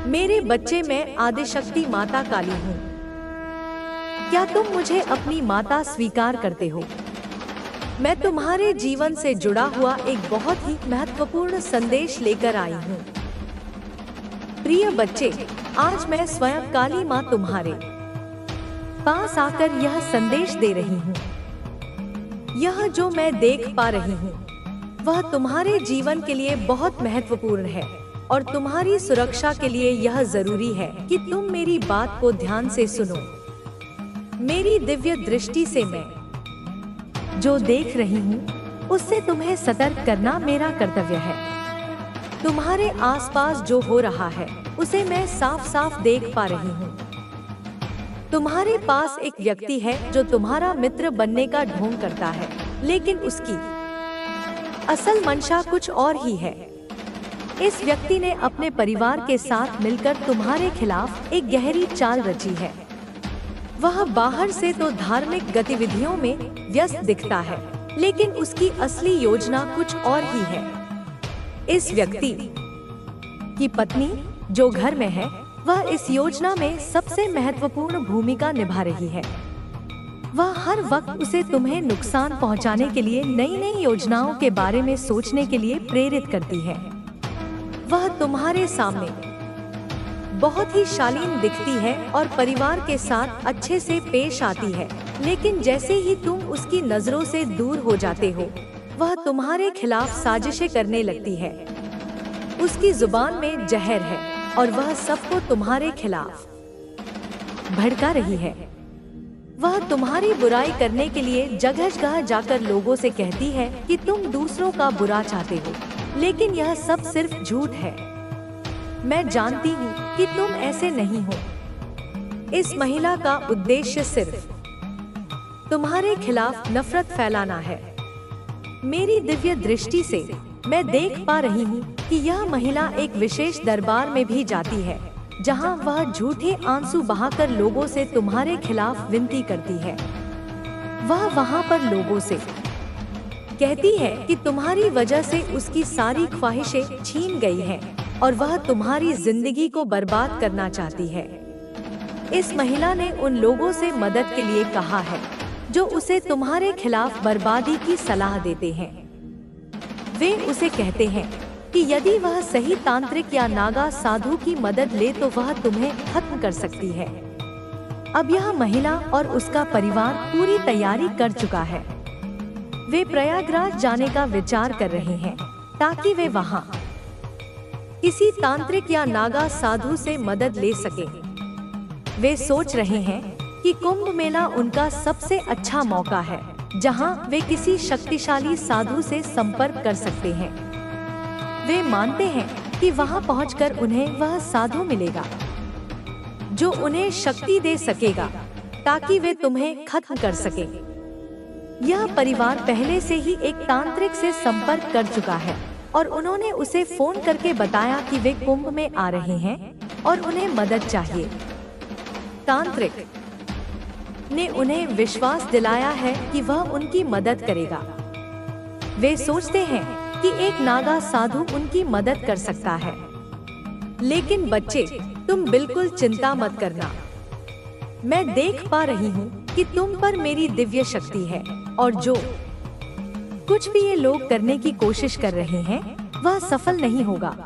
मेरे बच्चे, मैं आदिशक्ति माता काली हूँ। क्या तुम मुझे अपनी माता स्वीकार करते हो? मैं तुम्हारे जीवन से जुड़ा हुआ एक बहुत ही महत्वपूर्ण संदेश लेकर आई हूँ। प्रिय बच्चे, आज मैं स्वयं काली माँ तुम्हारे पास आकर यह संदेश दे रही हूँ। यह जो मैं देख पा रही हूँ वह तुम्हारे जीवन के लिए बहुत महत्वपूर्ण है और तुम्हारी सुरक्षा के लिए यह जरूरी है कि तुम मेरी बात को ध्यान से सुनो। मेरी दिव्य दृष्टि से मैं जो देख रही हूँ उससे तुम्हें सतर्क करना मेरा कर्तव्य है। तुम्हारे आसपास जो हो रहा है उसे मैं साफ साफ देख पा रही हूँ। तुम्हारे पास एक व्यक्ति है जो तुम्हारा मित्र बनने का ढोंग करता है, लेकिन उसकी असल मंशा कुछ और ही है। इस व्यक्ति ने अपने परिवार के साथ मिलकर तुम्हारे खिलाफ एक गहरी चाल रची है। वह बाहर से तो धार्मिक गतिविधियों में व्यस्त दिखता है, लेकिन उसकी असली योजना कुछ और ही है। इस व्यक्ति की पत्नी जो घर में है, वह इस योजना में सबसे महत्वपूर्ण भूमिका निभा रही है। वह हर वक्त उसे तुम्हें नुकसान पहुंचाने के लिए नई नई योजनाओं के बारे में सोचने के लिए प्रेरित करती है। वह तुम्हारे सामने बहुत ही शालीन दिखती है और परिवार के साथ अच्छे से पेश आती है, लेकिन जैसे ही तुम उसकी नजरों से दूर हो जाते हो, वह तुम्हारे खिलाफ साजिशें करने लगती है। उसकी जुबान में जहर है और वह सबको तुम्हारे खिलाफ भड़का रही है। वह तुम्हारी बुराई करने के लिए जगह जगह जाकर लोगों से कहती है कि तुम दूसरों का बुरा चाहते हो, लेकिन यह सब सिर्फ झूठ है। मैं जानती हूँ कि तुम ऐसे नहीं हो। इस महिला का उद्देश्य सिर्फ तुम्हारे खिलाफ नफरत फैलाना है। मेरी दिव्य दृष्टि से मैं देख पा रही हूँ कि यह महिला एक विशेष दरबार में भी जाती है, जहाँ वह झूठे आंसू बहाकर लोगों से तुम्हारे खिलाफ विनती करती है। वह वहाँ पर लोगों से कहती है कि तुम्हारी वजह से उसकी सारी ख्वाहिशें छीन गई हैं और वह तुम्हारी जिंदगी को बर्बाद करना चाहती है। इस महिला ने उन लोगों से मदद के लिए कहा है जो उसे तुम्हारे खिलाफ बर्बादी की सलाह देते हैं। वे उसे कहते हैं कि यदि वह सही तांत्रिक या नागा साधु की मदद ले तो वह तुम्हें खत्म कर सकती है। अब यह महिला और उसका परिवार पूरी तैयारी कर चुका है। वे प्रयागराज जाने का विचार कर रहे हैं ताकि वे वहां किसी तांत्रिक या नागा साधु से मदद ले सके। वे सोच रहे हैं कि कुंभ मेला उनका सबसे अच्छा मौका है, जहां वे किसी शक्तिशाली साधु से संपर्क कर सकते हैं। वे मानते हैं कि वहां पहुंचकर उन्हें वह साधु मिलेगा जो उन्हें शक्ति दे सकेगा ताकि वे तुम्हें खत्म कर सके। यह परिवार पहले से ही एक तांत्रिक से संपर्क कर चुका है और उन्होंने उसे फोन करके बताया कि वे कुंभ में आ रहे हैं और उन्हें मदद चाहिए। तांत्रिक ने उन्हें विश्वास दिलाया है कि वह उनकी मदद करेगा। वे सोचते हैं कि एक नागा साधु उनकी मदद कर सकता है। लेकिन बच्चे, तुम बिल्कुल चिंता मत करना। मैं देख पा रही हूँ कि तुम पर मेरी दिव्य शक्ति है और जो कुछ भी ये लोग करने की कोशिश कर रहे हैं वह सफल नहीं होगा।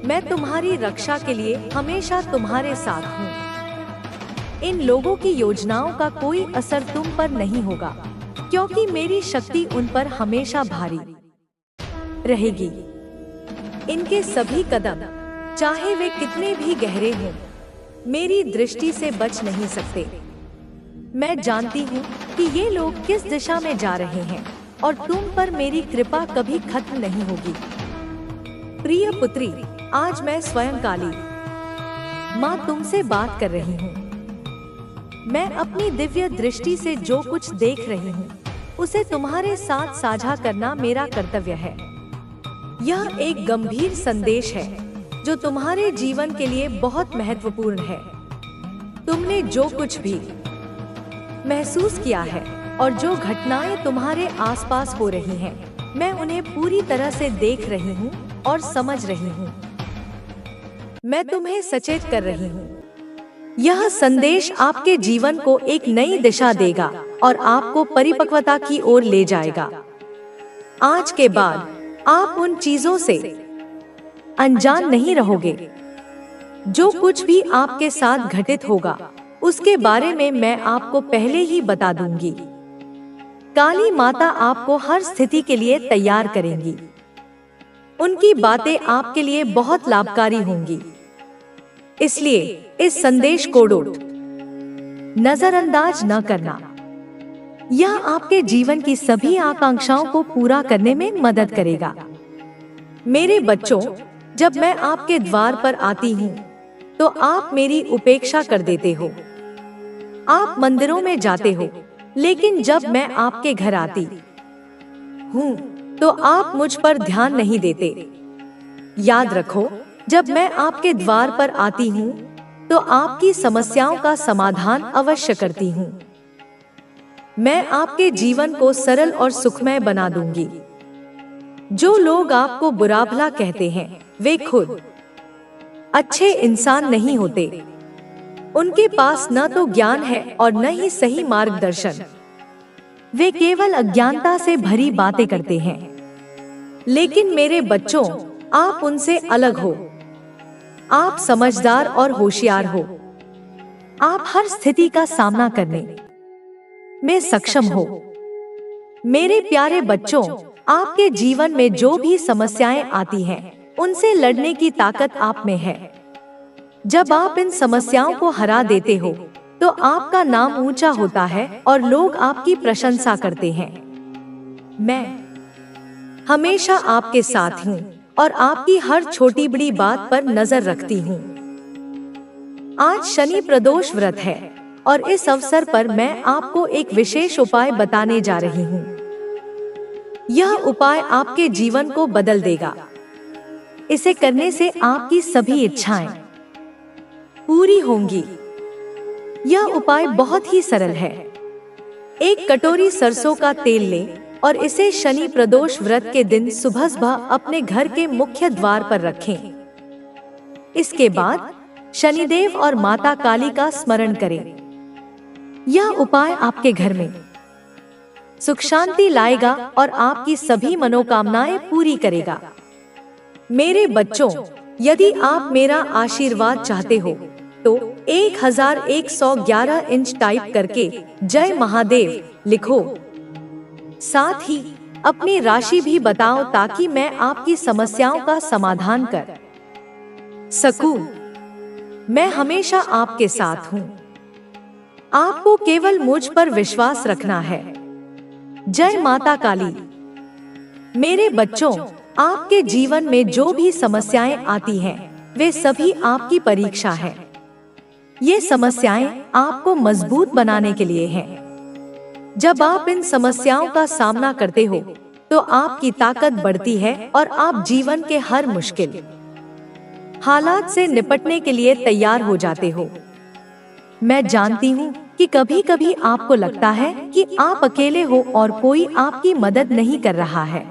मैं तुम्हारी रक्षा के लिए हमेशा तुम्हारे साथ हूँ। इन लोगों की योजनाओं का कोई असर तुम पर नहीं होगा, क्योंकि मेरी शक्ति उन पर हमेशा भारी रहेगी। इनके सभी कदम, चाहे वे कितने भी गहरे हों, मेरी दृष्टि से बच नहीं सकते। मैं जानती हूँ कि ये लोग किस दिशा में जा रहे हैं और तुम पर मेरी कृपा कभी खत्म नहीं होगी। प्रिय पुत्री, आज मैं स्वयं काली माँ तुमसे बात कर रही हूँ। मैं अपनी दिव्य दृष्टि से जो कुछ देख रही हूँ उसे तुम्हारे साथ साझा करना मेरा कर्तव्य है। यह एक गंभीर संदेश है जो तुम्हारे जीवन के लिए बहुत महत्वपूर्ण है। तुमने जो कुछ भी महसूस किया है और जो घटनाएं तुम्हारे आसपास हो रही हैं, मैं उन्हें पूरी तरह से देख रही हूँ और समझ रही हूँ। मैं तुम्हें सचेत कर रही हूँ। यह संदेश आपके जीवन को एक नई दिशा देगा और आपको परिपक्वता की ओर ले जाएगा। आज के बाद आप उन चीजों से अनजान नहीं रहोगे। जो कुछ भी आपके साथ घटित होगा उसके बारे में मैं आपको पहले ही बता दूंगी। काली माता आपको हर स्थिति के लिए तैयार करेंगी। उनकी बातें आपके लिए बहुत लाभकारी होंगी। इसलिए इस संदेश को नजरअंदाज न करना। यह आपके जीवन की सभी आकांक्षाओं को पूरा करने में मदद करेगा। मेरे बच्चों, जब मैं आपके द्वार पर आती हूँ तो आप मेरी उपेक्षा कर देते हो। आप मंदिरों में जाते हो, लेकिन जब मैं आपके घर आती हूँ तो आप मुझ पर ध्यान नहीं देते। याद रखो, जब मैं आपके द्वार पर आती हूँ तो आपकी समस्याओं का समाधान अवश्य करती हूँ। मैं आपके जीवन को सरल और सुखमय बना दूंगी। जो लोग आपको बुरा भला कहते हैं, वे खुद अच्छे इंसान नहीं होते। उनके पास न तो ज्ञान है और न ही सही मार्गदर्शन। वे केवल अज्ञानता से भरी बातें करते हैं। लेकिन मेरे बच्चों, आप उनसे अलग हो। आप समझदार और होशियार हो। आप हर स्थिति का सामना करने में सक्षम हो। मेरे प्यारे बच्चों, आपके जीवन में जो भी समस्याएं आती हैं, उनसे लड़ने की ताकत आप में है। जब आप इन समस्याओं को हरा देते हो तो आपका नाम ऊंचा होता है और लोग आपकी प्रशंसा करते हैं। मैं हमेशा आपके साथ हूँ और आपकी हर छोटी बड़ी बात पर नजर रखती हूँ। आज शनि प्रदोष व्रत है और इस अवसर पर मैं आपको एक विशेष उपाय बताने जा रही हूँ। यह उपाय आपके जीवन को बदल देगा। इसे करने से आपकी सभी इच्छाएं पूरी होंगी। यह उपाय बहुत ही सरल है। एक कटोरी सरसों का तेल लें और इसे शनि प्रदोष व्रत के दिन सुबह अपने घर के मुख्य द्वार पर रखें। इसके बाद शनिदेव और माता काली का स्मरण करें। यह उपाय आपके घर में सुख शांति लाएगा और आपकी सभी मनोकामनाएं पूरी करेगा। मेरे बच्चों, यदि आप मेरा आशीर्वाद चाहते हो तो 1111 इंच टाइप करके जय महादेव लिखो। साथ ही अपनी राशि भी बताओ ताकि मैं आपकी समस्याओं का समाधान कर सकूं। मैं हमेशा आपके साथ हूं। आपको केवल मुझ पर विश्वास रखना है। जय माता काली। मेरे बच्चों, आपके जीवन में जो भी समस्याएं आती हैं, वे सभी आपकी परीक्षा है। ये समस्याएं आपको मजबूत बनाने के लिए हैं। जब आप इन समस्याओं का सामना करते हो तो आपकी ताकत बढ़ती है और आप जीवन के हर मुश्किल हालात से निपटने के लिए तैयार हो जाते हो। मैं जानती हूँ कि कभी कभी आपको लगता है कि आप अकेले हो और कोई आपकी मदद नहीं कर रहा है।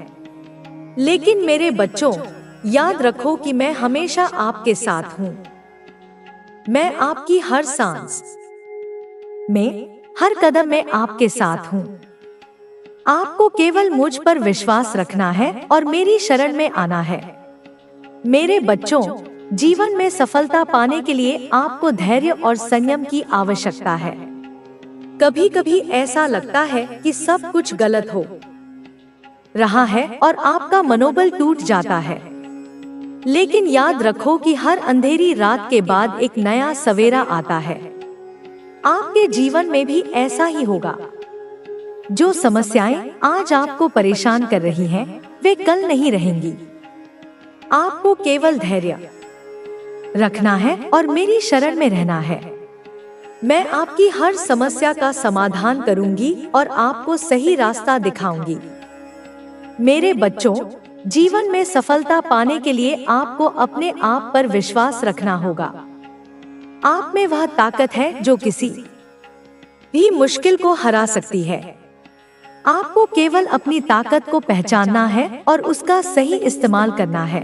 लेकिन मेरे बच्चों, याद रखो कि मैं हमेशा आपके साथ हूँ। मैं आपकी हर सांस में, हर कदम में आपके साथ हूँ। आपको केवल मुझ पर विश्वास रखना है और मेरी शरण में आना है। मेरे बच्चों, जीवन में सफलता पाने के लिए आपको धैर्य और संयम की आवश्यकता है। कभी कभी ऐसा लगता है कि सब कुछ गलत हो रहा है और आपका मनोबल टूट जाता है। लेकिन याद रखो कि हर अंधेरी रात के बाद एक नया सवेरा आता है। आपके जीवन में भी ऐसा ही होगा। जो समस्याएं आज आपको परेशान कर रही हैं, वे कल नहीं रहेंगी। आपको केवल धैर्य रखना है और मेरी शरण में रहना है। मैं आपकी हर समस्या का समाधान करूंगी और आपको सही रास्ता दिखाऊंगी। मेरे बच्चों, जीवन में सफलता पाने के लिए आपको अपने आप पर विश्वास रखना होगा। आप में वह ताकत है जो किसी भी मुश्किल को हरा सकती है। आपको केवल अपनी ताकत को पहचानना है और उसका सही इस्तेमाल करना है।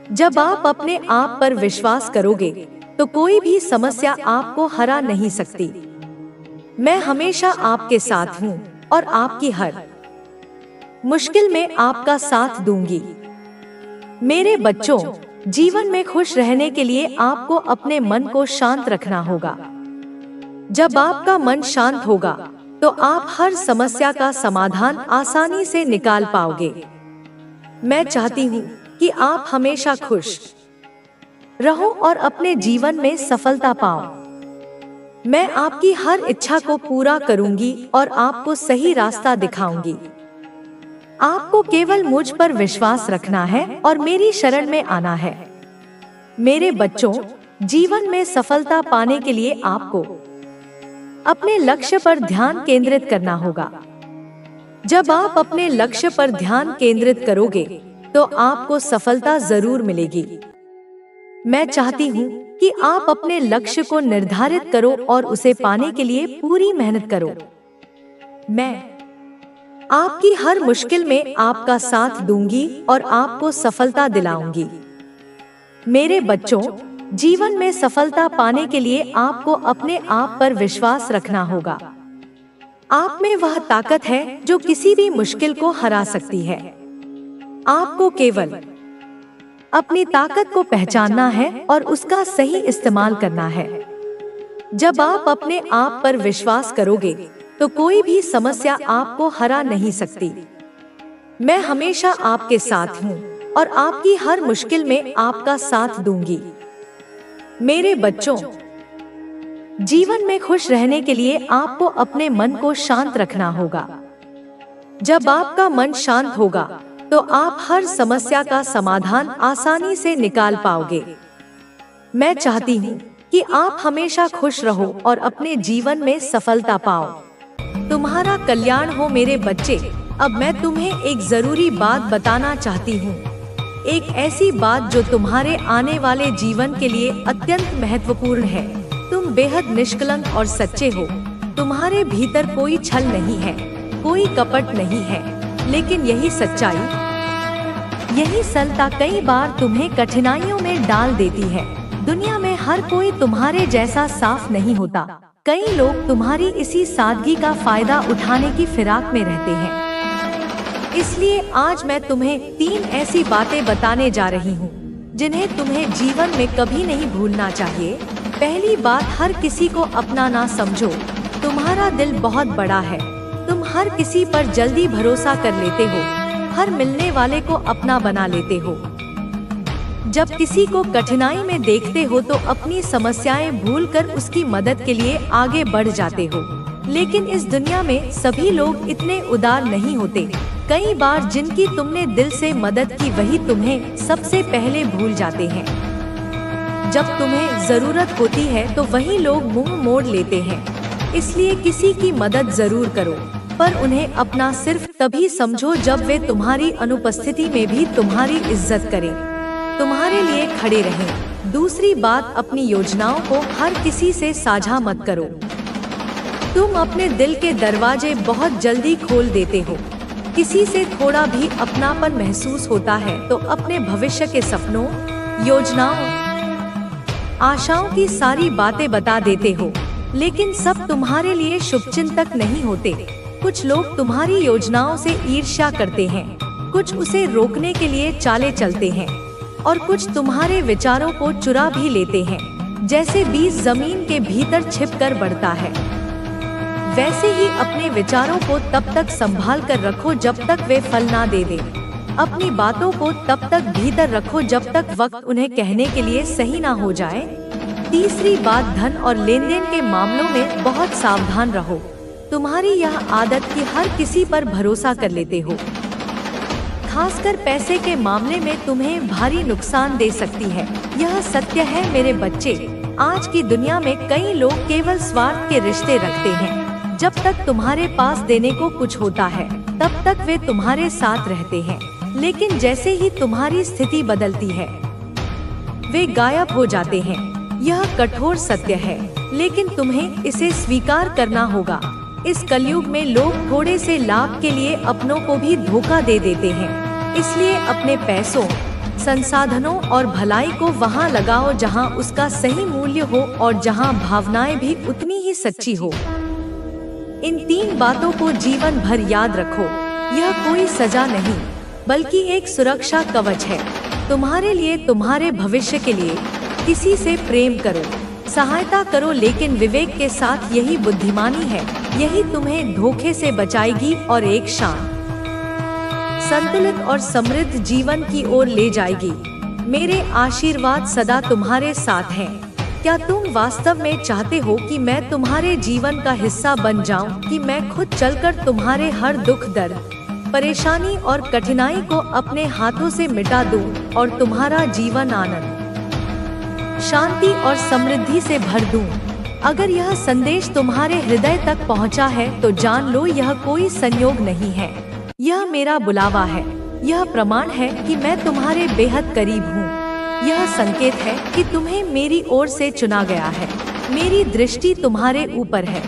जब आप अपने आप पर विश्वास करोगे तो कोई भी समस्या आपको हरा नहीं सकती। मैं हमेशा आपके साथ हूँ और आपकी हर मुश्किल में आपका साथ दूंगी। मेरे बच्चों, जीवन में खुश रहने के लिए आपको अपने मन को शांत रखना होगा। जब आपका मन शांत होगा तो आप हर समस्या का समाधान आसानी से निकाल पाओगे। मैं चाहती हूँ कि आप हमेशा खुश रहो और अपने जीवन में सफलता पाओ। मैं आपकी हर इच्छा को पूरा करूंगी और आपको सही रास्ता दिखाऊंगी। आपको केवल मुझ पर विश्वास रखना है और मेरी शरण में आना है। मेरे बच्चों, जीवन में सफलता पाने के लिए आपको अपने लक्ष्य पर ध्यान केंद्रित करना होगा। जब आप अपने लक्ष्य पर ध्यान केंद्रित करोगे तो आपको सफलता जरूर मिलेगी। मैं चाहती हूँ कि आप अपने लक्ष्य को निर्धारित करो और उसे पाने के लिए पूरी मेहनत करो। मैं आपकी हर मुश्किल में आपका साथ दूंगी और आपको सफलता दिलाऊंगी। मेरे बच्चों, जीवन में सफलता पाने के लिए आपको अपने आप पर विश्वास रखना होगा। आप में वह ताकत है जो किसी भी मुश्किल को हरा सकती है। आपको केवल अपनी ताकत को पहचानना है और उसका सही इस्तेमाल करना है। जब आप अपने आप पर विश्वास करोगे तो कोई भी समस्या आपको हरा नहीं सकती। मैं हमेशा आपके साथ हूँ और आपकी हर मुश्किल में आपका साथ दूंगी। मेरे बच्चों, जीवन में खुश रहने के लिए आपको अपने मन को शांत रखना होगा। जब आपका मन शांत होगा तो आप हर समस्या का समाधान आसानी से निकाल पाओगे। मैं चाहती हूँ कि आप हमेशा खुश रहो और अपने जीवन में सफलता पाओ। तुम्हारा कल्याण हो मेरे बच्चे। अब मैं तुम्हें एक जरूरी बात बताना चाहती हूँ, एक ऐसी बात जो तुम्हारे आने वाले जीवन के लिए अत्यंत महत्वपूर्ण है। तुम बेहद निष्कलंक और सच्चे हो। तुम्हारे भीतर कोई छल नहीं है, कोई कपट नहीं है, लेकिन यही सच्चाई, यही सरलता कई बार तुम्हें कठिनाइयों में डाल देती है। दुनिया में हर कोई तुम्हारे जैसा साफ नहीं होता। कई लोग तुम्हारी इसी सादगी का फायदा उठाने की फिराक में रहते हैं। इसलिए आज मैं तुम्हें 3 ऐसी बातें बताने जा रही हूँ जिन्हें तुम्हें जीवन में कभी नहीं भूलना चाहिए। पहली बात, हर किसी को अपना ना समझो। तुम्हारा दिल बहुत बड़ा है। तुम हर किसी पर जल्दी भरोसा कर लेते हो, हर मिलने वाले को अपना बना लेते हो। जब किसी को कठिनाई में देखते हो तो अपनी समस्याएं भूलकर उसकी मदद के लिए आगे बढ़ जाते हो। लेकिन इस दुनिया में सभी लोग इतने उदार नहीं होते। कई बार जिनकी तुमने दिल से मदद की वही तुम्हें सबसे पहले भूल जाते हैं। जब तुम्हें जरूरत होती है तो वही लोग मुंह मोड़ लेते हैं। इसलिए किसी की मदद जरूर करो, पर उन्हें अपना सिर्फ तभी समझो जब वे तुम्हारी अनुपस्थिति में भी तुम्हारी इज्जत करें, तुम्हारे लिए खड़े रहें। दूसरी बात, अपनी योजनाओं को हर किसी से साझा मत करो। तुम अपने दिल के दरवाजे बहुत जल्दी खोल देते हो। किसी से थोड़ा भी अपनापन महसूस होता है तो अपने भविष्य के सपनों, योजनाओं, आशाओं की सारी बातें बता देते हो। लेकिन सब तुम्हारे लिए शुभचिंतक नहीं होते। कुछ लोग तुम्हारी योजनाओं से ईर्ष्या करते हैं, कुछ उसे रोकने के लिए चालें चलते हैं और कुछ तुम्हारे विचारों को चुरा भी लेते हैं। जैसे बीज जमीन के भीतर छिपकर बढ़ता है, वैसे ही अपने विचारों को तब तक संभाल कर रखो जब तक वे फल ना दे दे। अपनी बातों को तब तक भीतर रखो जब तक वक्त उन्हें कहने के लिए सही ना हो जाए। तीसरी बात, धन और लेन देन के मामलों में बहुत सावधान रहो। तुम्हारी यह आदत कि हर किसी पर भरोसा कर लेते हो, खासकर पैसे के मामले में तुम्हें भारी नुकसान दे सकती है। यह सत्य है मेरे बच्चे। आज की दुनिया में कई लोग केवल स्वार्थ के रिश्ते रखते हैं। जब तक तुम्हारे पास देने को कुछ होता है तब तक वे तुम्हारे साथ रहते हैं, लेकिन जैसे ही तुम्हारी स्थिति बदलती है वे गायब हो जाते हैं। यह कठोर सत्य है, लेकिन तुम्हें इसे स्वीकार करना होगा। इस कलयुग में लोग थोड़े से लाभ के लिए अपनों को भी धोखा दे देते हैं। इसलिए अपने पैसों, संसाधनों और भलाई को वहां लगाओ जहां उसका सही मूल्य हो और जहां भावनाएं भी उतनी ही सच्ची हो। इन 3 बातों को जीवन भर याद रखो। यह कोई सजा नहीं, बल्कि एक सुरक्षा कवच है, तुम्हारे लिए, तुम्हारे भविष्य के लिए। किसी से प्रेम करो, सहायता करो, लेकिन विवेक के साथ। यही बुद्धिमानी है, यही तुम्हें धोखे से बचाएगी और एक शांत, संतुलित और समृद्ध जीवन की ओर ले जाएगी। मेरे आशीर्वाद सदा तुम्हारे साथ हैं। क्या तुम वास्तव में चाहते हो कि मैं तुम्हारे जीवन का हिस्सा बन जाऊं, कि मैं खुद चलकर तुम्हारे हर दुख, दर्द, परेशानी और कठिनाई को अपने हाथों से मिटा दूं और तुम्हारा जीवन आनंद, शांति और समृद्धि से भर दूं? अगर यह संदेश तुम्हारे हृदय तक पहुंचा है तो जान लो, यह कोई संयोग नहीं है, यह मेरा बुलावा है। यह प्रमाण है कि मैं तुम्हारे बेहद करीब हूँ। यह संकेत है कि तुम्हें मेरी ओर से चुना गया है। मेरी दृष्टि तुम्हारे ऊपर है।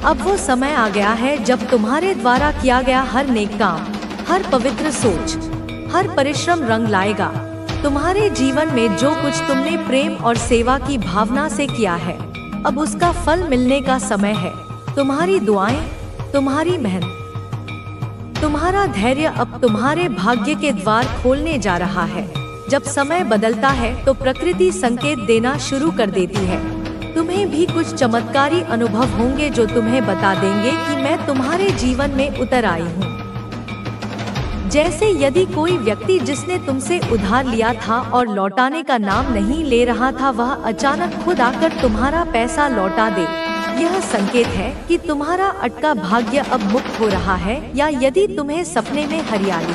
अब वो समय आ गया है जब तुम्हारे द्वारा किया गया हर नेक काम, हर पवित्र सोच, हर परिश्रम रंग लाएगा। तुम्हारे जीवन में जो कुछ तुमने प्रेम और सेवा की भावना से किया है, अब उसका फल मिलने का समय है। तुम्हारी दुआएं, तुम्हारी मेहनत, तुम्हारा धैर्य अब तुम्हारे भाग्य के द्वार खोलने जा रहा है। जब समय बदलता है तो प्रकृति संकेत देना शुरू कर देती है। तुम्हें भी कुछ चमत्कारी अनुभव होंगे जो तुम्हें बता देंगे कि मैं तुम्हारे जीवन में उतर आई हूँ। जैसे यदि कोई व्यक्ति जिसने तुमसे उधार लिया था और लौटाने का नाम नहीं ले रहा था, वह अचानक खुद आकर तुम्हारा पैसा लौटा दे। यह संकेत है कि तुम्हारा अटका भाग्य अब मुक्त हो रहा है। या यदि तुम्हें सपने में हरियाली,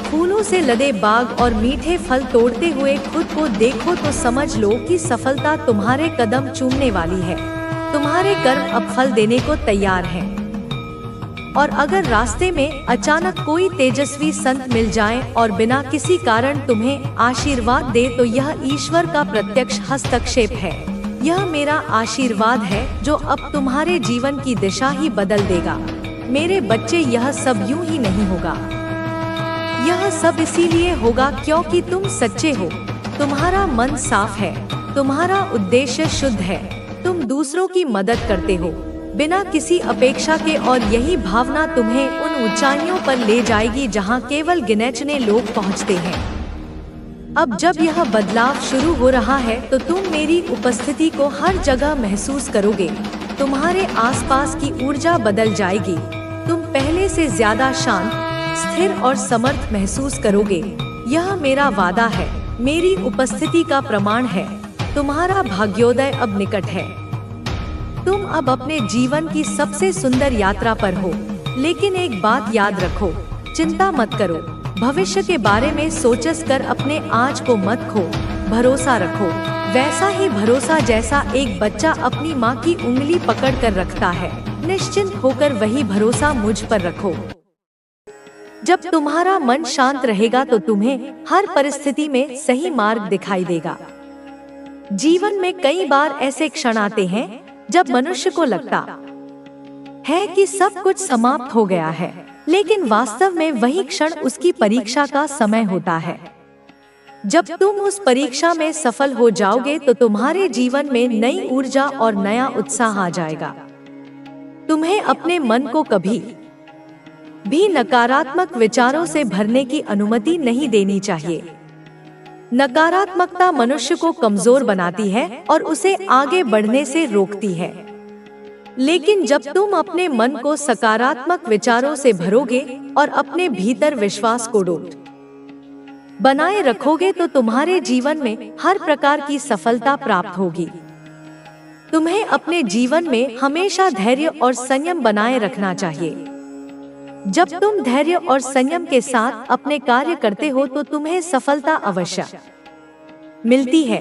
फूलों से लदे बाग और मीठे फल तोड़ते हुए खुद को देखो तो समझ लो कि सफलता तुम्हारे कदम चूमने वाली है। तुम्हारे कर्म अब फल देने को तैयार हैं। और अगर रास्ते में अचानक कोई तेजस्वी संत मिल जाए और बिना किसी कारण तुम्हें आशीर्वाद दे, तो यह ईश्वर का प्रत्यक्ष हस्तक्षेप है। यह मेरा आशीर्वाद है जो अब तुम्हारे जीवन की दिशा ही बदल देगा। मेरे बच्चे, यह सब यूं ही नहीं होगा। यह सब इसीलिए होगा क्योंकि तुम सच्चे हो, तुम्हारा मन साफ है, तुम्हारा उद्देश्य शुद्ध है, तुम दूसरों की मदद करते हो बिना किसी अपेक्षा के, और यही भावना तुम्हें उन ऊंचाइयों पर ले जाएगी जहां केवल गिने-चुने लोग पहुंचते हैं। अब जब यह बदलाव शुरू हो रहा है तो तुम मेरी उपस्थिति को हर जगह महसूस करोगे। तुम्हारे आसपास की ऊर्जा बदल जाएगी। तुम पहले से ज्यादा शांत, स्थिर और समर्थ महसूस करोगे। यह मेरा वादा है, मेरी उपस्थिति का प्रमाण है। तुम्हारा भाग्योदय अब निकट है। तुम अब अपने जीवन की सबसे सुंदर यात्रा पर हो। लेकिन एक बात याद रखो, चिंता मत करो। भविष्य के बारे में सोचस कर अपने आज को मत खो। भरोसा रखो, वैसा ही भरोसा जैसा एक बच्चा अपनी माँ की उंगली पकड़कर रखता है। निश्चिंत होकर वही भरोसा मुझ पर रखो। जब तुम्हारा मन शांत रहेगा तो तुम्हें हर परिस्थिति में सही मार्ग दिखाई देगा। जीवन में कई बार ऐसे क्षण आते हैं जब मनुष्य को लगता है कि सब कुछ समाप्त हो गया है, लेकिन वास्तव में वही क्षण उसकी परीक्षा का समय होता है। जब तुम उस परीक्षा में सफल हो जाओगे तो तुम्हारे जीवन में नई ऊर्जा और नया उत्साह आ जाएगा। तुम्हें अपने मन को कभी भी नकारात्मक विचारों से भरने की अनुमति नहीं देनी चाहिए। नकारात्मकता मनुष्य को कमजोर बनाती है और उसे आगे बढ़ने से रोकती है। लेकिन जब तुम अपने मन को सकारात्मक विचारों से भरोगे और अपने भीतर विश्वास को डोट बनाए रखोगे तो तुम्हारे जीवन में हर प्रकार की सफलता प्राप्त होगी। तुम्हें अपने जीवन में हमेशा धैर्य और संयम बनाए रखना चाहिए। जब तुम धैर्य और संयम के साथ अपने कार्य करते हो तो तुम्हें सफलता अवश्य मिलती है।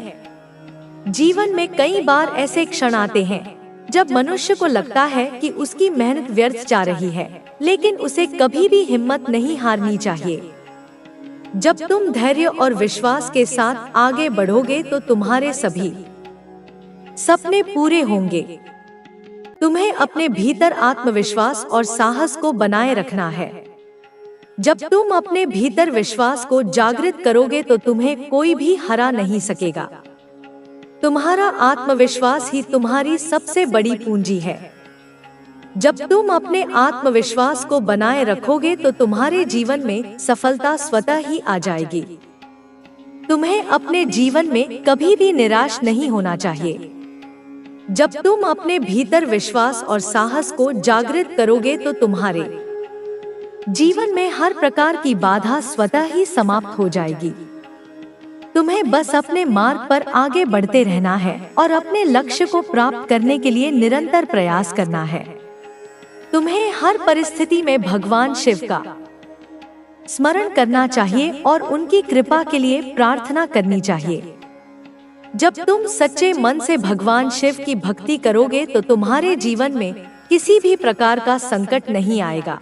जीवन में कई बार ऐसे क्षण आते हैं जब मनुष्य को लगता है कि उसकी मेहनत व्यर्थ जा रही है, लेकिन उसे कभी भी हिम्मत नहीं हारनी चाहिए। जब तुम धैर्य और विश्वास के साथ आगे बढ़ोगे तो तुम्हारे सभी सपने पूरे होंगे। तुम्हें अपने भीतर आत्मविश्वास और साहस को बनाए रखना है। जब तुम अपने भीतर विश्वास को जागृत करोगे तो तुम्हें कोई भी हरा नहीं सकेगा। तुम्हारा आत्मविश्वास ही तुम्हारी सबसे बड़ी पूंजी है। जब तुम अपने आत्मविश्वास को बनाए रखोगे तो तुम्हारे जीवन में सफलता स्वतः ही आ जाएगी। तुम्हें अपने जीवन में कभी भी निराश नहीं होना चाहिए। जब तुम अपने भीतर विश्वास और साहस को जागृत करोगे तो तुम्हारे जीवन में हर प्रकार की बाधा स्वतः ही समाप्त हो जाएगी। तुम्हें बस अपने मार्ग पर आगे बढ़ते रहना है और अपने लक्ष्य को प्राप्त करने के लिए निरंतर प्रयास करना है। तुम्हें हर परिस्थिति में भगवान शिव का स्मरण करना चाहिए और उनकी कृपा के लिए प्रार्थना करनी चाहिए। जब तुम सच्चे मन से भगवान शिव की भक्ति करोगे तो तुम्हारे जीवन में किसी भी प्रकार का संकट नहीं आएगा।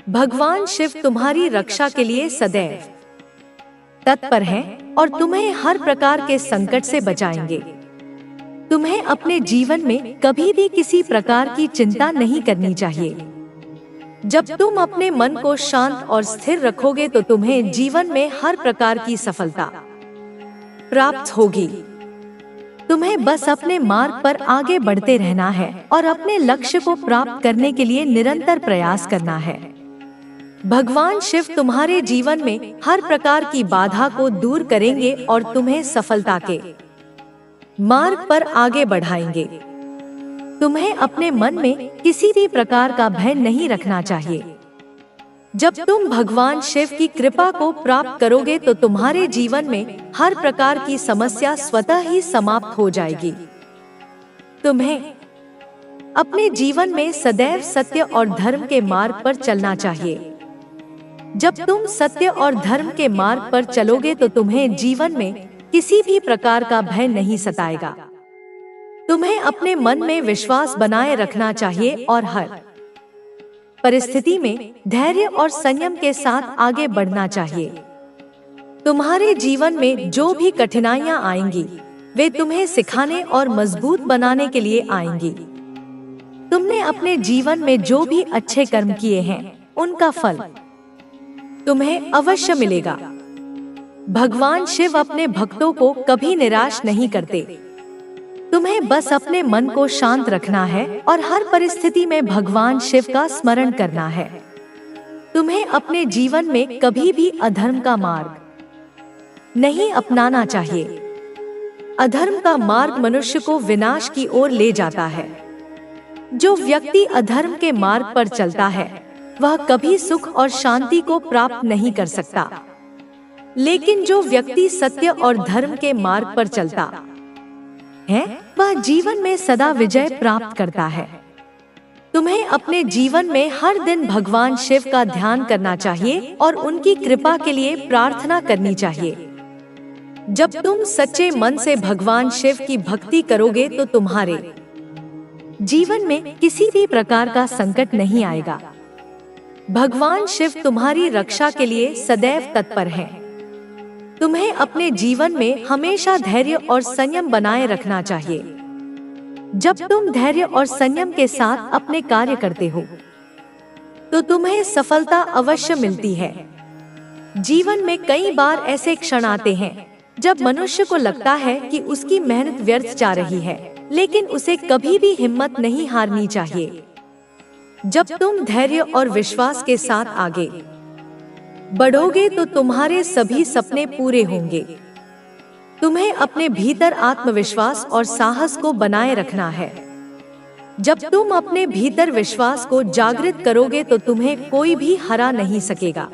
भगवान शिव तुम्हारी रक्षा के लिए सदैव तत्पर हैं और तुम्हें हर प्रकार के संकट से बचाएंगे। तुम्हें अपने जीवन में कभी भी किसी प्रकार की चिंता नहीं करनी चाहिए। जब तुम अपने मन को शांत और स्थिर रखोगे तो तुम्हें जीवन में हर प्रकार की सफलता प्राप्त होगी। तुम्हें बस अपने मार्ग पर आगे बढ़ते रहना है और अपने लक्ष्य को प्राप्त करने के लिए निरंतर प्रयास करना है। भगवान शिव तुम्हारे जीवन में हर प्रकार की बाधा को दूर करेंगे और तुम्हें सफलता के मार्ग पर आगे बढ़ाएंगे। तुम्हें अपने मन में किसी भी प्रकार का भय नहीं रखना चाहिए। जब तुम भगवान शिव की कृपा को प्राप्त करोगे तो तुम्हारे जीवन में हर प्रकार की समस्या स्वतः ही समाप्त हो जाएगी। तुम्हें अपने जीवन में सदैव सत्य और धर्म के मार्ग पर चलना चाहिए। जब तुम सत्य और धर्म के मार्ग पर चलोगे तो तुम्हें जीवन में किसी भी प्रकार का भय नहीं सताएगा। तुम्हें अपने मन में विश्वास बनाए रखना चाहिए और हर परिस्थिति में धैर्य और संयम के साथ आगे बढ़ना चाहिए। तुम्हारे जीवन में जो भी कठिनाइयां आएंगी वे तुम्हें सिखाने और मजबूत बनाने के लिए आएंगी। तुमने अपने जीवन में जो भी अच्छे कर्म किए हैं उनका फल तुम्हें अवश्य मिलेगा। भगवान शिव अपने भक्तों को कभी निराश नहीं करते। तुम्हें बस अपने मन को शांत रखना है और हर परिस्थिति में भगवान शिव का स्मरण करना है। तुम्हें अपने जीवन में कभी भी अधर्म का मार्ग नहीं अपनाना चाहिए। अधर्म का मार्ग मनुष्य को विनाश की ओर ले जाता है। जो व्यक्ति अधर्म के मार्ग पर चलता है वह कभी सुख और शांति को प्राप्त नहीं कर सकता, लेकिन जो व्यक्ति सत्य और धर्म के मार्ग पर चलता है वह जीवन में सदा विजय प्राप्त करता है। तुम्हें अपने जीवन में हर दिन भगवान शिव का ध्यान करना चाहिए और उनकी कृपा के लिए प्रार्थना करनी चाहिए। जब तुम सच्चे मन से भगवान शिव की भक्ति करोगे तो तुम्हारे जीवन में किसी भी प्रकार का संकट नहीं आएगा। भगवान शिव तुम्हारी रक्षा के लिए सदैव तत्पर हैं। तुम्हें अपने जीवन में हमेशा धैर्य और संयम बनाए रखना चाहिए। जब तुम धैर्य और संयम के साथ अपने कार्य करते हो तो तुम्हें सफलता अवश्य मिलती है। जीवन में कई बार ऐसे क्षण आते हैं जब मनुष्य को लगता है कि उसकी मेहनत व्यर्थ जा रही है, लेकिन उसे कभी भी हिम्मत नहीं हारनी चाहिए। जब तुम धैर्य और विश्वास के साथ आगे बढ़ोगे तो तुम्हारे सभी सपने पूरे होंगे। तुम्हें अपने भीतर आत्मविश्वास और साहस को बनाए रखना है। जब तुम अपने भीतर विश्वास को जागृत करोगे तो तुम्हें कोई भी हरा नहीं सकेगा।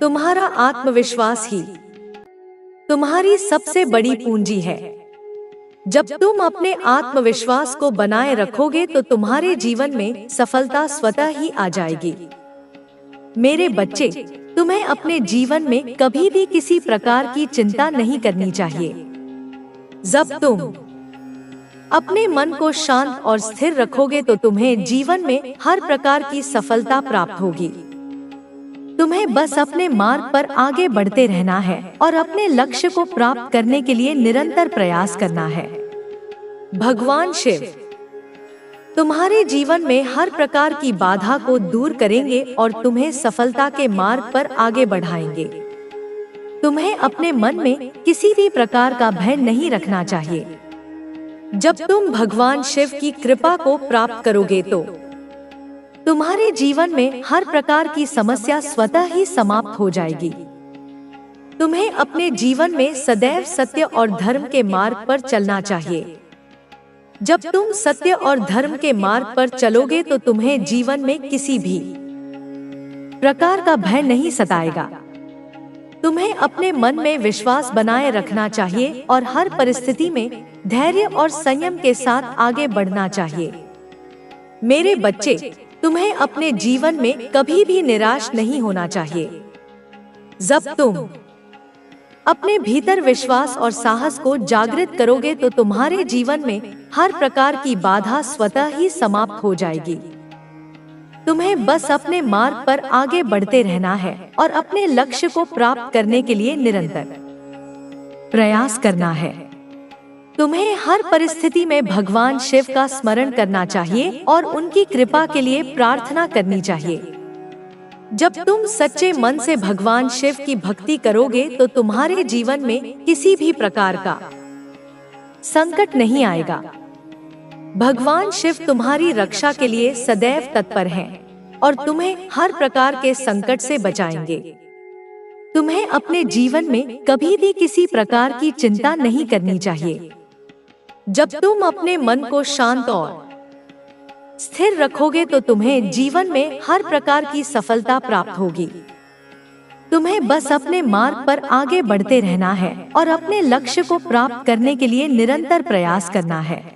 तुम्हारा आत्मविश्वास ही तुम्हारी सबसे बड़ी पूंजी है। जब तुम अपने आत्मविश्वास को बनाए रखोगे तो तुम्हारे जीवन में सफलता स्वतः ही आ जाएगी। मेरे बच्चे, तुम्हें अपने जीवन में कभी भी किसी प्रकार की चिंता नहीं करनी चाहिए। जब तुम अपने मन को शांत और स्थिर रखोगे तो तुम्हें जीवन में हर प्रकार की सफलता प्राप्त होगी। तुम्हें बस अपने मार्ग पर आगे बढ़ते रहना है और अपने लक्ष्य को प्राप्त करने के लिए निरंतर प्रयास करना है। भगवान शिव तुम्हारे जीवन में हर प्रकार की बाधा को दूर करेंगे और तुम्हें सफलता के मार्ग पर आगे बढ़ाएंगे। तुम्हें अपने मन में किसी भी प्रकार का भय नहीं रखना चाहिए। जब तुम भगवान शिव की कृपा को प्राप्त करोगे तो तुम्हारे जीवन में हर प्रकार की समस्या स्वतः ही समाप्त हो जाएगी। तुम्हें अपने जीवन में सदैव सत्य और धर्म के मार्ग पर चलना चाहिए। जब तुम सत्य और धर्म के मार्ग पर चलोगे तो तुम्हें जीवन में किसी भी प्रकार का भय नहीं सताएगा। तुम्हें अपने मन में विश्वास बनाए रखना चाहिए और हर परिस्थिति में धैर्य और संयम के साथ आगे बढ़ना चाहिए। मेरे बच्चे, तुम्हें अपने जीवन में कभी भी निराश नहीं होना चाहिए। जब तुम अपने भीतर विश्वास और साहस को जागृत करोगे तो तुम्हारे जीवन में हर प्रकार की बाधा स्वतः ही समाप्त हो जाएगी। तुम्हें बस अपने मार्ग पर आगे बढ़ते रहना है और अपने लक्ष्य को प्राप्त करने के लिए निरंतर प्रयास करना है। तुम्हें हर परिस्थिति में भगवान शिव का स्मरण करना चाहिए और उनकी कृपा के लिए प्रार्थना करनी चाहिए। जब तुम सच्चे मन से भगवान शिव की भक्ति करोगे तो तुम्हारे जीवन में किसी भी प्रकार का संकट नहीं आएगा। भगवान शिव तुम्हारी रक्षा के लिए सदैव तत्पर हैं और तुम्हें हर प्रकार के संकट से बचाएंगे। तुम्हें अपने जीवन में कभी भी किसी प्रकार की चिंता नहीं करनी चाहिए। जब तुम अपने मन को शांत और स्थिर रखोगे तो तुम्हें जीवन में हर प्रकार की सफलता प्राप्त होगी। तुम्हें बस अपने मार्ग पर आगे बढ़ते रहना है और अपने लक्ष्य को प्राप्त करने के लिए निरंतर प्रयास करना है।